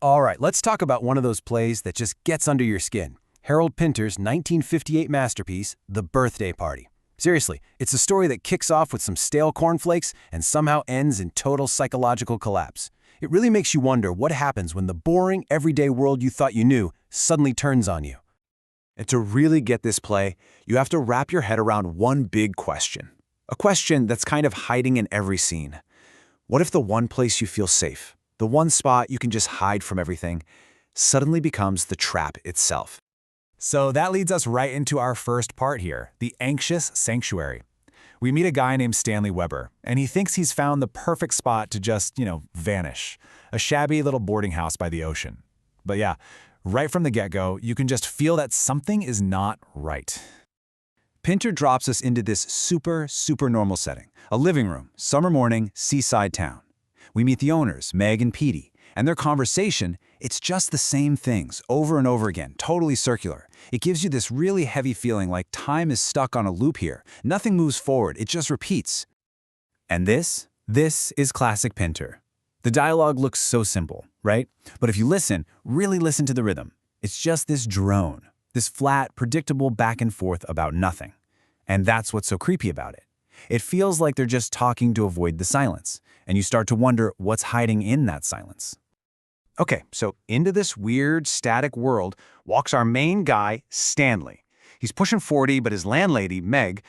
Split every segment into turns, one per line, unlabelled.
All right, let's talk about one of those plays that just gets under your skin. Harold Pinter's 1958 masterpiece, The Birthday Party. Seriously, it's a story that kicks off with some stale cornflakes and somehow ends in total psychological collapse. It really makes you wonder what happens when the boring, everyday world you thought you knew suddenly turns on you.
And to really get this play, you have to wrap your head around one big question. A question that's kind of hiding in every scene. What if the one place you feel safe, the one spot you can just hide from everything, suddenly becomes the trap itself?
So that leads us right into our first part here, the anxious sanctuary. We meet a guy named Stanley Webber, and he thinks he's found the perfect spot to just, vanish. A shabby little boarding house by the ocean. But yeah, right from the get-go, you can just feel that something is not right.
Pinter drops us into this super normal setting. A living room, summer morning, seaside town. We meet the owners, Meg and Petey, and their conversation, it's just the same things over and over again, totally circular. It gives you this really heavy feeling like time is stuck on a loop here. Nothing moves forward, it just repeats. And this is classic Pinter. The dialogue looks so simple, right? But if you listen, really listen to the rhythm. It's just this drone, this flat, predictable back and forth about nothing. And that's what's so creepy about it. It feels like they're just talking to avoid the silence, and you start to wonder what's hiding in that silence. Okay, so into this weird, static world walks our main guy, Stanley. He's pushing 40, but his landlady, Meg,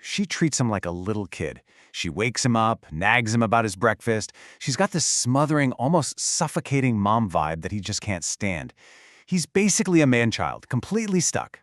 she treats him like a little kid. She wakes him up, nags him about his breakfast. She's got this smothering, almost suffocating mom vibe that he just can't stand. He's basically a man-child, completely stuck.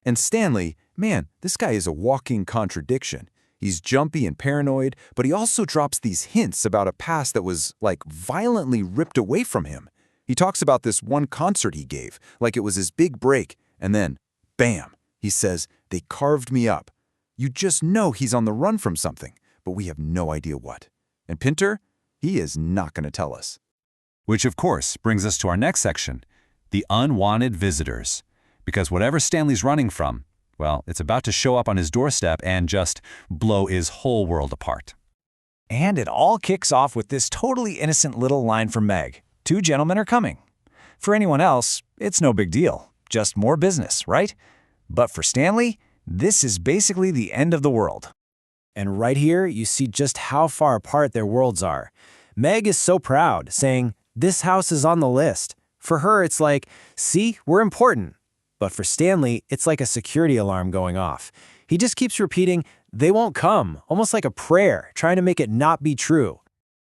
And Stanley, man, this guy is a walking contradiction. He's jumpy and paranoid, but he also drops these hints about a past that was, violently ripped away from him. He talks about this one concert he gave, like it was his big break, and then, bam, he says, they carved me up. You just know he's on the run from something, but we have no idea what. And Pinter, he is not going to tell us.
Which, of course, brings us to our next section, the unwanted visitors. Because whatever Stanley's running from, well, it's about to show up on his doorstep and just blow his whole world apart.
And it all kicks off with this totally innocent little line from Meg. 2 gentlemen are coming. For anyone else, it's no big deal. Just more business, right? But for Stanley, this is basically the end of the world.
And right here, you see just how far apart their worlds are. Meg is so proud, saying, "This house is on the list." For her, it's like, "See, we're important." But for Stanley, it's like a security alarm going off. He just keeps repeating, "They won't come," almost like a prayer, trying to make it not be true.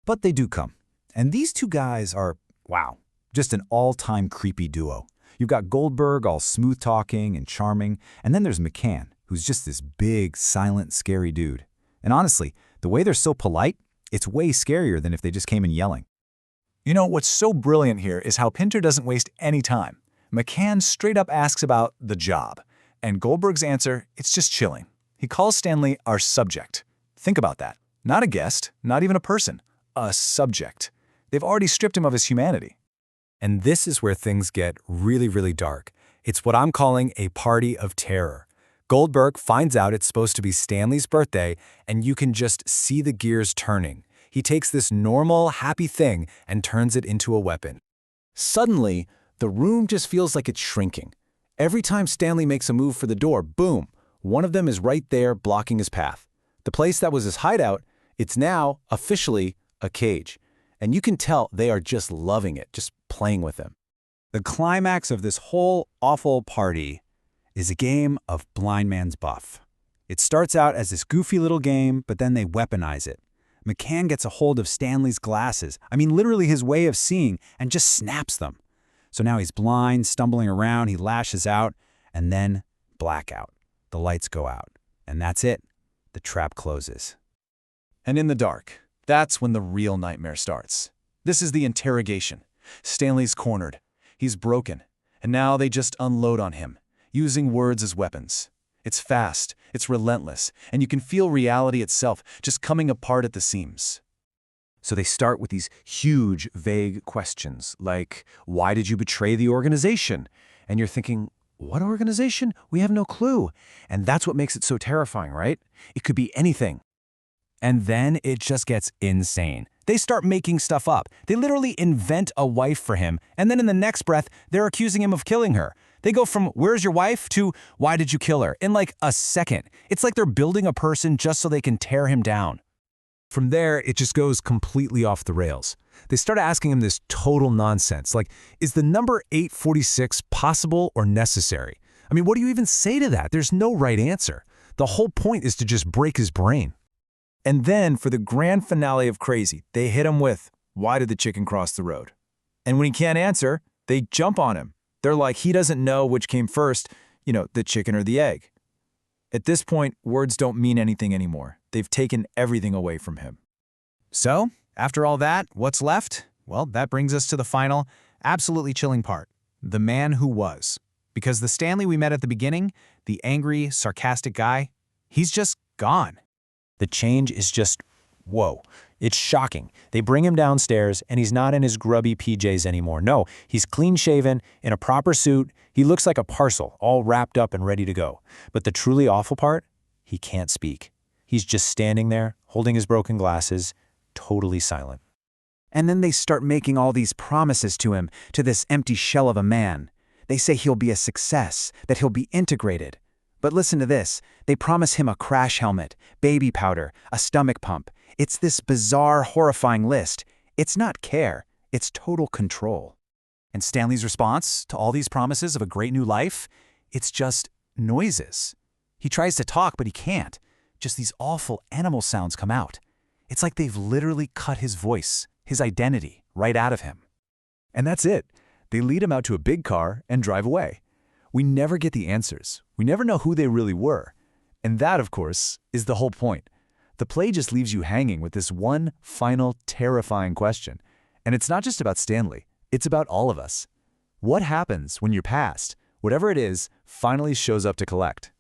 But they do come. And these 2 guys are, wow, just an all-time creepy duo. You've got Goldberg all smooth-talking and charming, and then there's McCann, who's just this big, silent, scary dude. And honestly, the way they're so polite, it's way scarier than if they just came in yelling. What's so brilliant here is how Pinter doesn't waste any time. McCann straight up asks about the job, and Goldberg's answer, it's just chilling. He calls Stanley our subject. Think about that. Not a guest, not even a person, a subject. They've already stripped him of his humanity.
And this is where things get really dark. It's what I'm calling a party of terror. Goldberg finds out it's supposed to be Stanley's birthday, and you can just see the gears turning. He takes this normal, happy thing and turns it into a weapon. Suddenly, the room just feels like it's shrinking. Every time Stanley makes a move for the door, boom, one of them is right there blocking his path. The place that was his hideout, it's now, officially, a cage. And you can tell they are just loving it, just playing with him.
The climax of this whole awful party is a game of blind man's buff. It starts out as this goofy little game, but then they weaponize it. McCann gets a hold of Stanley's glasses, literally his way of seeing, and just snaps them. So now he's blind, stumbling around, he lashes out, and then blackout. The lights go out, and that's it. The trap closes.
And in the dark, that's when the real nightmare starts. This is the interrogation. Stanley's cornered. He's broken. And now they just unload on him, using words as weapons. It's fast, it's relentless, and you can feel reality itself just coming apart at the seams.
So they start with these huge, vague questions, like, why did you betray the organization? And you're thinking, what organization? We have no clue. And that's what makes it so terrifying, right? It could be anything. And then it just gets insane.
They start making stuff up. They literally invent a wife for him, and then in the next breath, they're accusing him of killing her. They go from, "Where's your wife?" to, "Why did you kill her?" in like a second. It's like they're building a person just so they can tear him down.
From there, it just goes completely off the rails. They start asking him this total nonsense, like, is the number 846 possible or necessary? I mean, what do you even say to that? There's no right answer. The whole point is to just break his brain.
And then, for the grand finale of crazy, they hit him with, "Why did the chicken cross the road?" And when he can't answer, they jump on him. They're like, he doesn't know which came first, the chicken or the egg. At this point, words don't mean anything anymore. They've taken everything away from him.
So, after all that, what's left? Well, that brings us to the final, absolutely chilling part. The man who was. Because the Stanley we met at the beginning, the angry, sarcastic guy, he's just gone. The change is just, whoa. It's shocking. They bring him downstairs, and he's not in his grubby PJs anymore. No, he's clean-shaven, in a proper suit. He looks like a parcel, all wrapped up and ready to go. But the truly awful part? He can't speak. He's just standing there, holding his broken glasses, totally silent.
And then they start making all these promises to him, to this empty shell of a man. They say he'll be a success, that he'll be integrated. But listen to this. They promise him a crash helmet, baby powder, a stomach pump. It's this bizarre, horrifying list. It's not care. It's total control.
And Stanley's response to all these promises of a great new life? It's just noises. He tries to talk, but he can't. Just these awful animal sounds come out. It's like they've literally cut his voice, his identity, right out of him. And that's it. They lead him out to a big car and drive away. We never get the answers. We never know who they really were. And that, of course, is the whole point. The play just leaves you hanging with this one final, terrifying question. And it's not just about Stanley. It's about all of us. What happens when your past, whatever it is, finally shows up to collect?